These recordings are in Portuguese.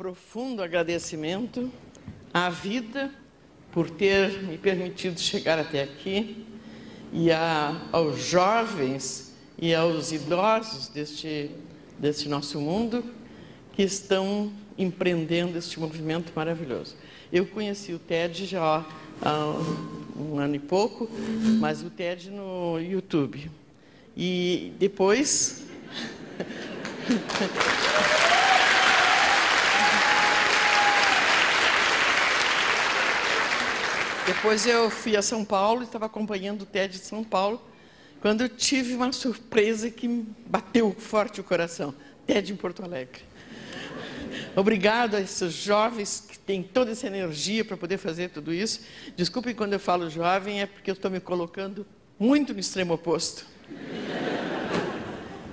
profundo agradecimento à vida por ter me permitido chegar até aqui e aos jovens e aos idosos deste nosso mundo que estão empreendendo este movimento maravilhoso. Eu conheci o TED já há um ano e pouco, mas o TED no YouTube. E depois... Depois eu fui a São Paulo e estava acompanhando o TED de São Paulo, quando eu tive uma surpresa que me bateu forte o coração. TED em Porto Alegre. Obrigado a esses jovens que têm toda essa energia para poder fazer tudo isso. Desculpem quando eu falo jovem, é porque eu estou me colocando muito no extremo oposto.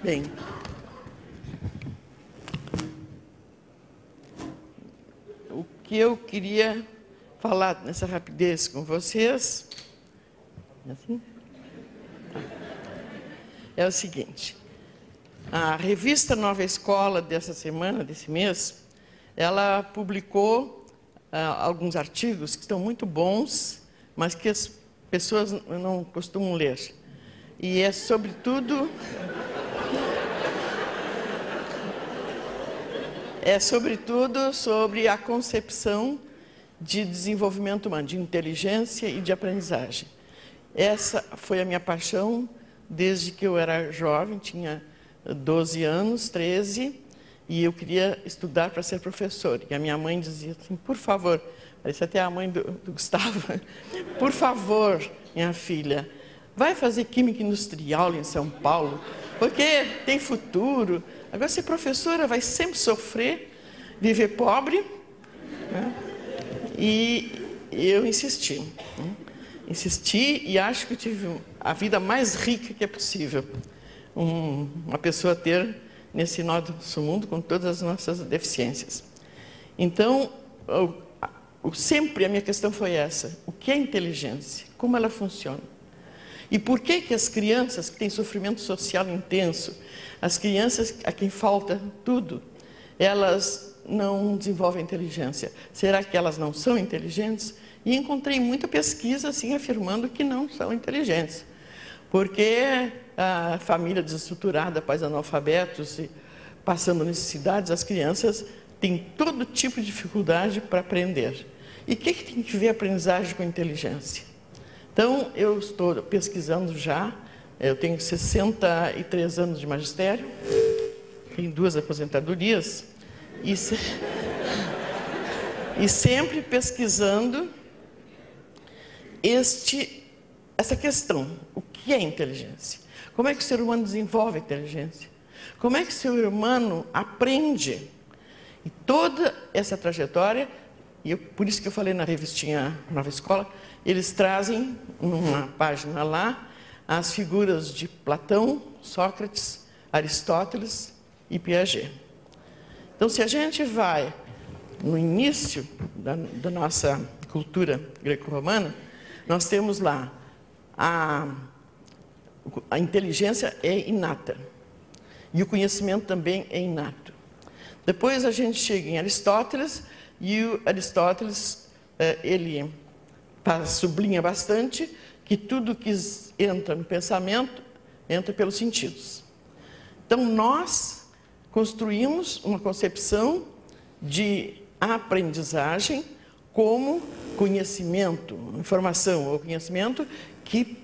Bem, o que eu queria falar nessa rapidez com vocês é o seguinte: a revista Nova Escola dessa semana, desse mês, ela publicou alguns artigos que estão muito bons, mas que as pessoas não costumam ler. E é sobretudo sobre a concepção de desenvolvimento humano, de inteligência e de aprendizagem. Essa foi a minha paixão desde que eu era jovem, tinha 12 anos, 13, e eu queria estudar para ser professor. E a minha mãe dizia assim: por favor, parece até a mãe do Gustavo, por favor, minha filha, vai fazer Química Industrial em São Paulo, porque tem futuro. Agora, ser professora vai sempre sofrer, viver pobre, né? E eu insisti e acho que tive a vida mais rica que é possível uma pessoa ter nesse nosso mundo com todas as nossas deficiências. Então, sempre a minha questão foi essa: o que é inteligência? Como ela funciona? E por que as crianças que têm sofrimento social intenso, as crianças a quem falta tudo, elas não desenvolvem inteligência? Será que elas não são inteligentes? E encontrei muita pesquisa assim afirmando que não são inteligentes, porque a família desestruturada, pais analfabetos e passando necessidades, as crianças têm todo tipo de dificuldade para aprender. E o que tem que ver a aprendizagem com a inteligência? Então, eu estou pesquisando já, eu tenho 63 anos de magistério, tenho 2 aposentadorias, e sempre pesquisando essa questão: o que é inteligência? Como é que o ser humano desenvolve a inteligência? Como é que o ser humano aprende? E toda essa trajetória, por isso que eu falei na revistinha Nova Escola, eles trazem numa página lá as figuras de Platão, Sócrates, Aristóteles e Piaget. Então, se a gente vai no início da nossa cultura greco-romana, nós temos lá a inteligência é inata e o conhecimento também é inato. Depois a gente chega em Aristóteles, e o Aristóteles ele sublinha bastante que tudo que entra no pensamento entra pelos sentidos. Então, nós construímos uma concepção de aprendizagem como conhecimento, informação ou conhecimento que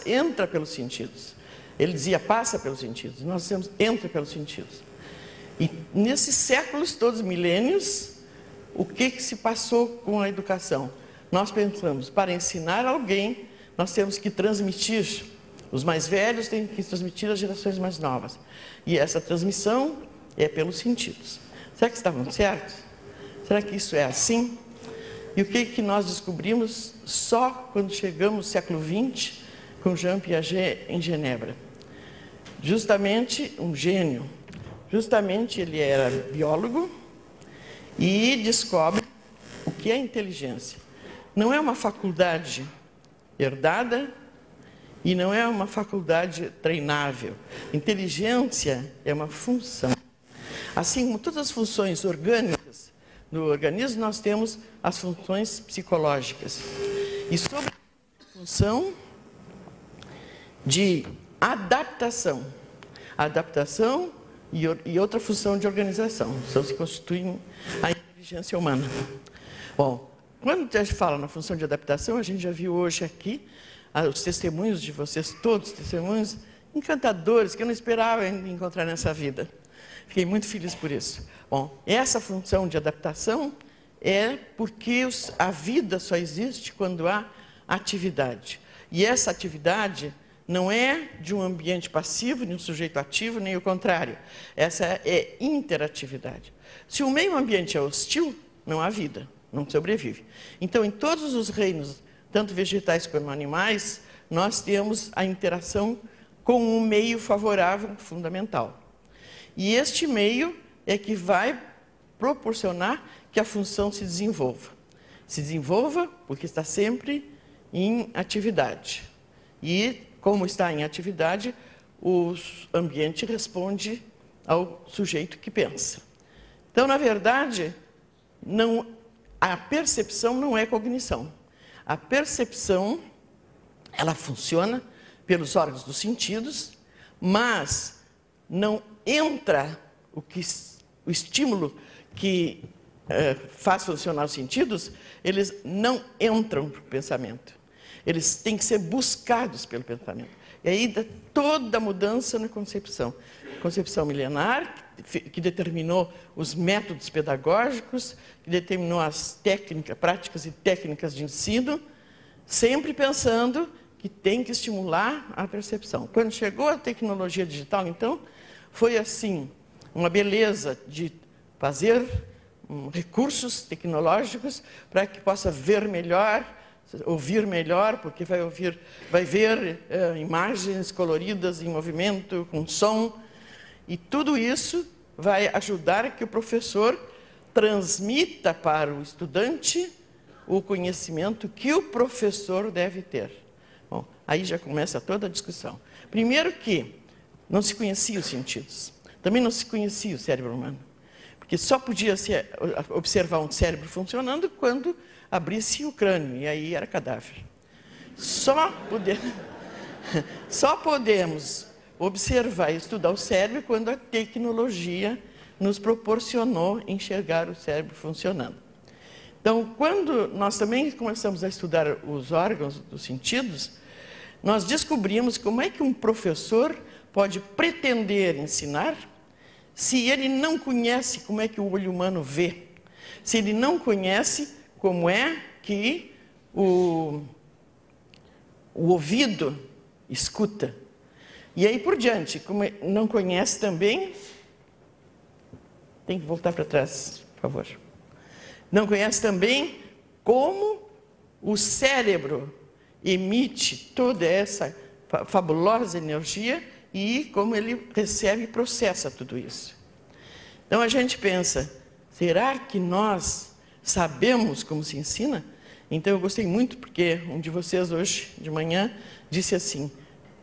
entra pelos sentidos. Ele dizia passa pelos sentidos, nós dizemos entra pelos sentidos. E nesses séculos todos, milênios, o que se passou com a educação? Nós pensamos, para ensinar alguém, nós temos que transmitir. Os mais velhos têm que transmitir às gerações mais novas. E essa transmissão é pelos sentidos. Será que estavam certos? Será que isso é assim? E o que nós descobrimos só quando chegamos no século XX, com Jean Piaget em Genebra? Justamente um gênio. Justamente ele era biólogo e descobre o que é inteligência. Não é uma faculdade herdada e não é uma faculdade treinável. Inteligência é uma função. Assim como todas as funções orgânicas no organismo, nós temos as funções psicológicas. E sobre a função de adaptação. Adaptação e outra função de organização. São se constituem a inteligência humana. Bom, quando a gente fala na função de adaptação, a gente já viu hoje aqui os testemunhos de vocês, todos testemunhos encantadores, que eu não esperava encontrar nessa vida. Fiquei muito feliz por isso. Bom, essa função de adaptação é porque a vida só existe quando há atividade. E essa atividade não é de um ambiente passivo, nem um sujeito ativo, nem o contrário. Essa é interatividade. Se o meio ambiente é hostil, não há vida, não sobrevive. Então, em todos os reinos, tanto vegetais como animais, nós temos a interação com um meio favorável fundamental. E este meio é que vai proporcionar que a função se desenvolva. Se desenvolva porque está sempre em atividade. E, como está em atividade, o ambiente responde ao sujeito que pensa. Então, na verdade, a percepção não é cognição. A percepção, ela funciona pelos órgãos dos sentidos, mas não entra o estímulo que faz funcionar os sentidos, eles não entram para o pensamento. Eles têm que ser buscados pelo pensamento. E aí dá toda a mudança na concepção. Concepção milenar, que determinou os métodos pedagógicos, que determinou as práticas e técnicas de ensino, sempre pensando que tem que estimular a percepção. Quando chegou a tecnologia digital, então, foi assim, uma beleza de fazer recursos tecnológicos para que possa ver melhor, ouvir melhor, porque vai ver imagens coloridas em movimento, com som, e tudo isso vai ajudar que o professor transmita para o estudante o conhecimento que o professor deve ter. Bom, aí já começa toda a discussão. Primeiro que não se conhecia os sentidos, também não se conhecia o cérebro humano, porque só podia se observar um cérebro funcionando quando abrisse o crânio, e aí era cadáver. Só podemos observar e estudar o cérebro quando a tecnologia nos proporcionou enxergar o cérebro funcionando. Então, quando nós também começamos a estudar os órgãos dos sentidos, nós descobrimos como é que um professor pode pretender ensinar se ele não conhece como é que o olho humano vê, se ele não conhece como é que o ouvido escuta. E aí por diante, como não conhece também, tem que voltar para trás, por favor. Não conhece também como o cérebro emite toda essa fabulosa energia e como ele recebe e processa tudo isso. Então a gente pensa, será que nós sabemos como se ensina? Então eu gostei muito porque um de vocês hoje de manhã disse assim,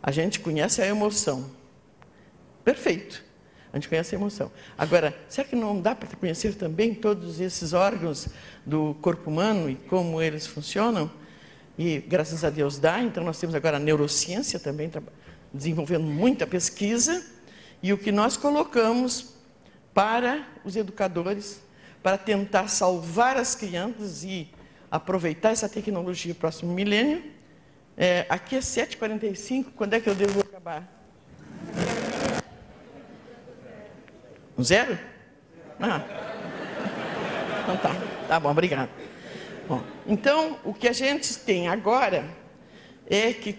a gente conhece a emoção. Perfeito, a gente conhece a emoção. Agora, será que não dá para conhecer também todos esses órgãos do corpo humano e como eles funcionam? E graças a Deus dá, então nós temos agora a neurociência também desenvolvendo muita pesquisa, e o que nós colocamos para os educadores, para tentar salvar as crianças e aproveitar essa tecnologia no próximo milênio. Aqui é 7h45, quando é que eu devo acabar? 0? Então tá bom, obrigado. Bom, então, o que a gente tem agora é que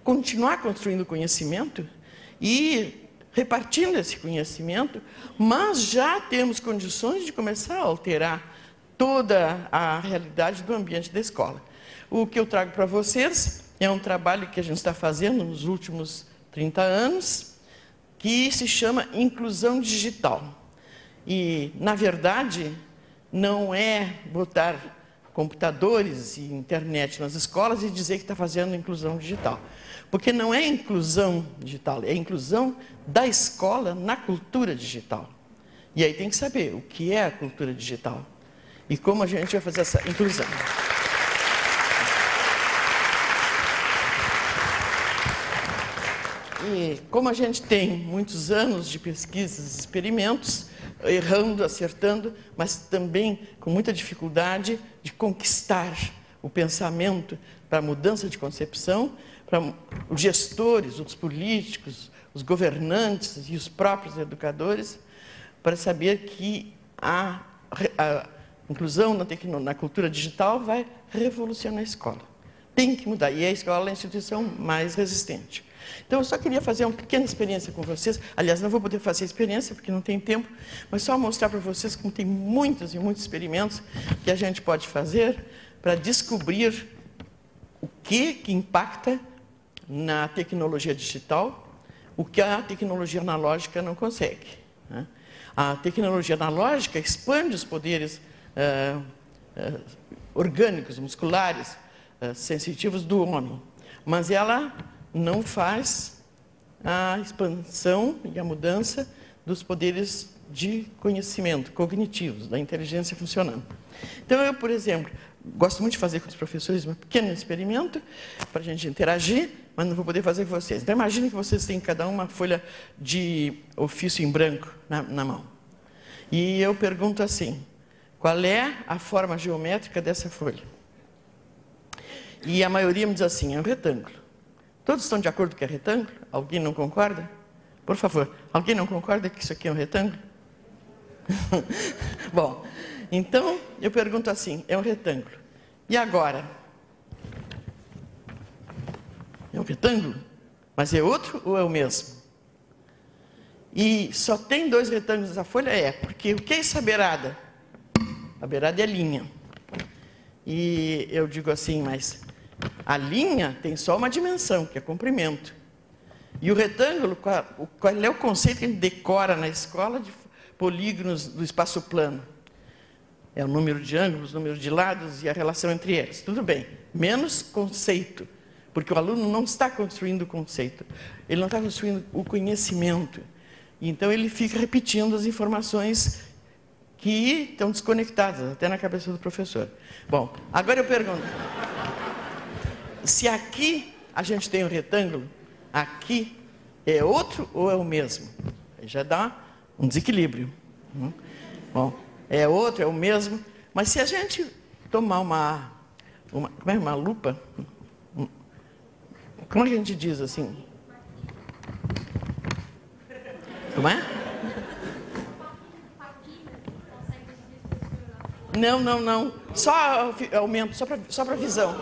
continuar construindo conhecimento e repartindo esse conhecimento, mas já temos condições de começar a alterar toda a realidade do ambiente da escola. O que eu trago para vocês é um trabalho que a gente está fazendo nos últimos 30 anos, que se chama inclusão digital. E, na verdade, não é botar computadores e internet nas escolas e dizer que está fazendo inclusão digital. Porque não é inclusão digital, é inclusão da escola na cultura digital. E aí tem que saber o que é a cultura digital. e como a gente vai fazer essa inclusão. E como a gente tem muitos anos de pesquisas e experimentos, errando, acertando, mas também com muita dificuldade de conquistar o pensamento para a mudança de concepção, para os gestores, os políticos, os governantes e os próprios educadores, para saber que a inclusão na cultura digital vai revolucionar a escola. Tem que mudar, e a escola é a instituição mais resistente. Então, eu só queria fazer uma pequena experiência com vocês. Aliás, não vou poder fazer experiência, porque não tem tempo, mas só mostrar para vocês como tem muitos e muitos experimentos que a gente pode fazer para descobrir o que impacta na tecnologia digital, o que a tecnologia analógica não consegue, né? A tecnologia analógica expande os poderes orgânicos, musculares, sensitivos do homem, mas ela não faz a expansão e a mudança dos poderes de conhecimento cognitivos, da inteligência funcionando. Então, eu, por exemplo, gosto muito de fazer com os professores um pequeno experimento para a gente interagir, mas não vou poder fazer com vocês. Então, imagine que vocês têm cada uma folha de ofício em branco na mão. E eu pergunto assim, qual é a forma geométrica dessa folha? E a maioria me diz assim, é um retângulo. Todos estão de acordo que é retângulo? Alguém não concorda? Por favor, alguém não concorda que isso aqui é um retângulo? Bom, então eu pergunto assim, é um retângulo. E agora? É um retângulo? Mas é outro ou é o mesmo? E só tem dois retângulos nessa folha? É, porque o que é essa beirada? A beirada é a linha. E eu digo assim, mas a linha tem só uma dimensão, que é comprimento. E o retângulo, qual é o conceito que a gente decora na escola de polígonos do espaço plano? É o número de ângulos, o número de lados e a relação entre eles. Tudo bem, menos conceito, porque o aluno não está construindo o conceito, ele não está construindo o conhecimento. Então, ele fica repetindo as informações que estão desconectadas, até na cabeça do professor. Bom, agora eu pergunto, se aqui a gente tem um retângulo, aqui é outro ou é o mesmo? Aí já dá um desequilíbrio. Bom, é outro, é o mesmo, mas se a gente tomar uma lupa, como é que a gente diz assim? Como é? Não. Só aumento, só para visão.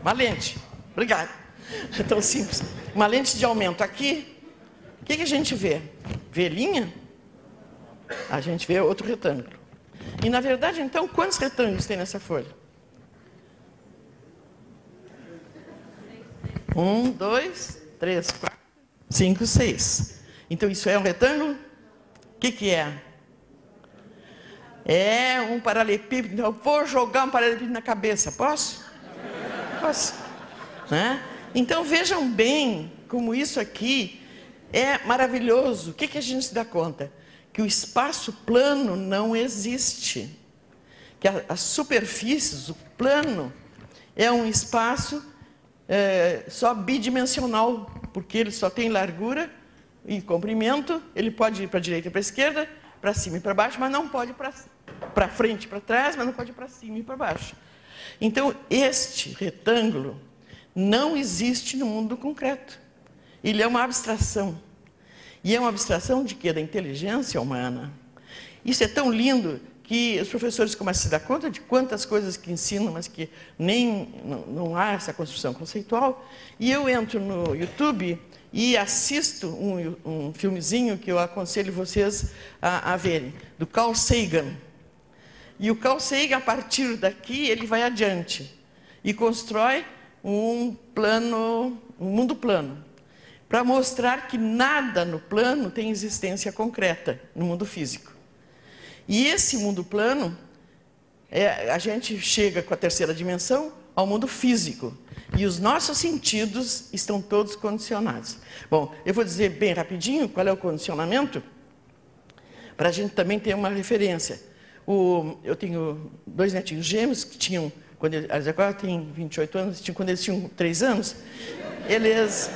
Uma lente. Obrigado. É tão simples. Uma lente de aumento. Aqui, o que a gente vê? Vê linha? A gente vê outro retângulo. E, na verdade, então, quantos retângulos tem nessa folha? 1, 2, 3, 4, 5, 6. Então, isso é um retângulo? O que é? É um paralelepípedo. Eu vou jogar um paralelepípedo na cabeça. Posso? Posso. Né? Então, vejam bem como isso aqui é maravilhoso. O que a gente se dá conta? Que o espaço plano não existe. Que as superfícies, o plano, é um espaço só bidimensional, porque ele só tem largura e comprimento, ele pode ir para a direita e para a esquerda, para cima e para baixo, mas não pode ir para frente e para trás, mas não pode ir para cima e para baixo. Então, este retângulo não existe no mundo concreto. Ele é uma abstração. E é uma abstração de quê? Da inteligência humana. Isso é tão lindo que os professores começam a se dar conta de quantas coisas que ensinam, mas que não há essa construção conceitual. E eu entro no YouTube e assisto um filmezinho que eu aconselho vocês a verem, do Carl Sagan. E o Carl Sagan, a partir daqui, ele vai adiante e constrói um mundo plano, para mostrar que nada no plano tem existência concreta no mundo físico. E esse mundo plano, a gente chega com a terceira dimensão ao mundo físico. E os nossos sentidos estão todos condicionados. Bom, eu vou dizer bem rapidinho qual é o condicionamento, para a gente também ter uma referência. Eu tenho 2 netinhos gêmeos que tinham, quando eles agora têm 28 anos, quando eles tinham 3 anos, eles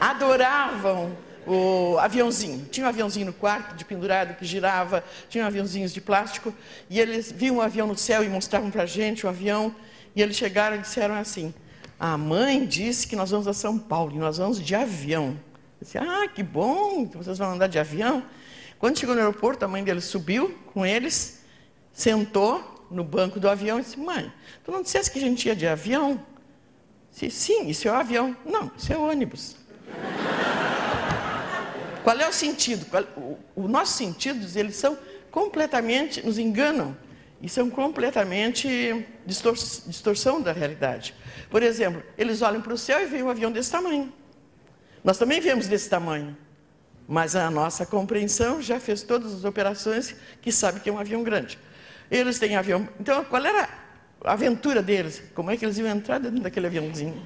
adoravam o aviãozinho. Tinha um aviãozinho no quarto, de pendurado, que girava, tinha aviãozinhos de plástico, e eles viam um avião no céu e mostravam para a gente o avião, e eles chegaram e disseram assim: a mãe disse que nós vamos a São Paulo, e nós vamos de avião. Eu disse: ah, que bom, vocês vão andar de avião. Quando chegou no aeroporto, a mãe deles subiu com eles, sentou no banco do avião e disse: mãe, tu não disseste que a gente ia de avião? Eu disse: sim, isso é o avião. Não, isso é o ônibus. Qual é o sentido? Os nossos sentidos, eles são completamente, nos enganam, e são completamente distorção da realidade. Por exemplo, eles olham para o céu e veem um avião desse tamanho. Nós também vemos desse tamanho, mas a nossa compreensão já fez todas as operações que sabe que é um avião grande. Eles têm avião. Então, qual era a aventura deles? Como é que eles iam entrar dentro daquele aviãozinho?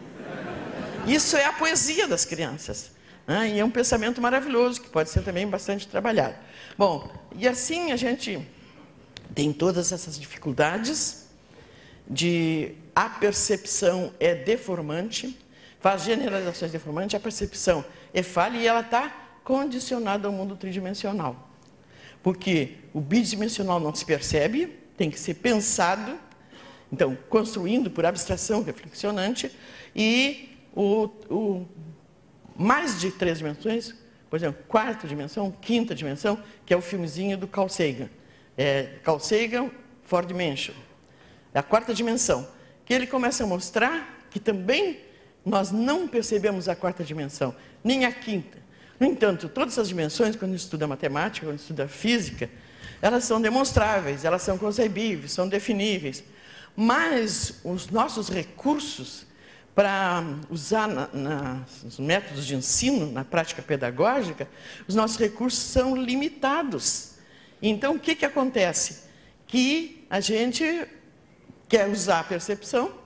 Isso é a poesia das crianças. E é um pensamento maravilhoso, que pode ser também bastante trabalhado. Bom, e assim a gente tem todas essas dificuldades a percepção é deformante, faz generalizações deformantes, a percepção é falha e ela está condicionada ao mundo tridimensional. Porque o bidimensional não se percebe, tem que ser pensado, então, construindo por abstração reflexionante, e mais de 3 dimensões, por exemplo, 4ª dimensão, 5ª dimensão, que é o filmezinho do Carl Sagan. Carl Sagan, 4th Dimension. É a 4ª dimensão, que ele começa a mostrar que também nós não percebemos a 4ª dimensão, nem a 5ª. No entanto, todas as dimensões, quando a gente estuda matemática, quando a gente estuda física, elas são demonstráveis, elas são concebíveis, são definíveis. Mas os nossos recursos para usar nos métodos de ensino, na prática pedagógica, os nossos recursos são limitados. Então, o que acontece? Que a gente quer usar a percepção,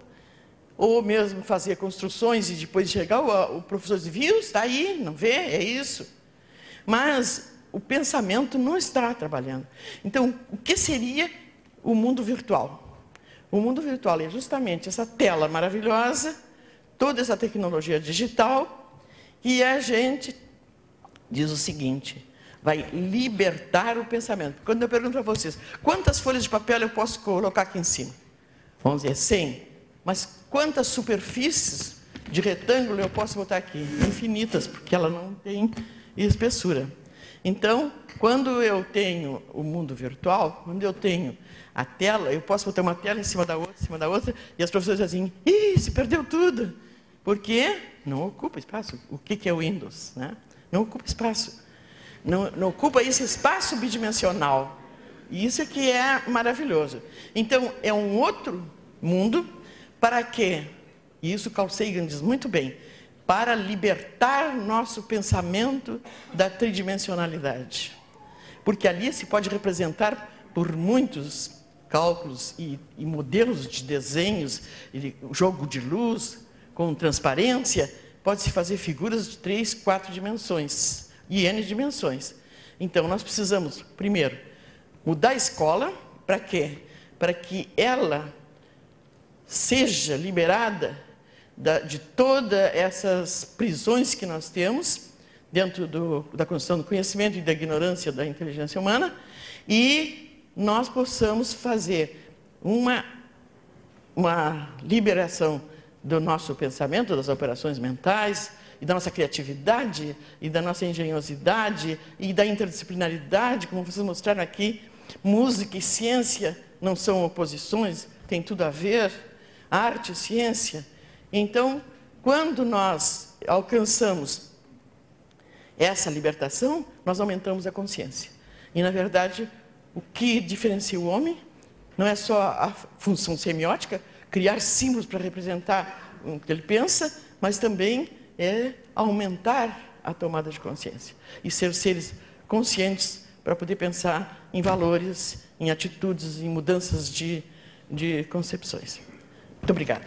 ou mesmo fazer construções e depois chegar, o professor diz: viu, está aí, não vê, é isso. Mas o pensamento não está trabalhando. Então, o que seria o mundo virtual? O mundo virtual é justamente essa tela maravilhosa, toda essa tecnologia digital, e a gente diz o seguinte: vai libertar o pensamento. Quando eu pergunto para vocês, quantas folhas de papel eu posso colocar aqui em cima? Vamos dizer 100. Mas quantas superfícies de retângulo eu posso botar aqui? Infinitas, porque ela não tem espessura. Então, quando eu tenho o mundo virtual, quando eu tenho a tela, eu posso botar uma tela em cima da outra, e as professoras dizem: ih, se perdeu tudo. Porque não ocupa espaço. O que é o Windows, né? Não ocupa espaço. Não ocupa esse espaço bidimensional. E isso é que é maravilhoso. Então, é um outro mundo para quê? E isso Carl Sagan diz muito bem: para libertar nosso pensamento da tridimensionalidade. Porque ali se pode representar por muitos cálculos e modelos de desenhos, jogo de luz, com transparência, pode-se fazer figuras de 3, 4 dimensões e N dimensões. Então, nós precisamos, primeiro, mudar a escola. Para quê? Para que ela seja liberada de todas essas prisões que nós temos dentro da construção do conhecimento e da ignorância da inteligência humana, e nós possamos fazer uma liberação do nosso pensamento, das operações mentais, e da nossa criatividade, e da nossa engenhosidade, e da interdisciplinaridade, como vocês mostraram aqui. Música e ciência não são oposições, tem tudo a ver, arte e ciência. Então, quando nós alcançamos essa libertação, nós aumentamos a consciência. E, na verdade, o que diferencia o homem não é só a função semiótica, criar símbolos para representar o que ele pensa, mas também é aumentar a tomada de consciência e ser seres conscientes para poder pensar em valores, em atitudes, em mudanças de concepções. Muito obrigada.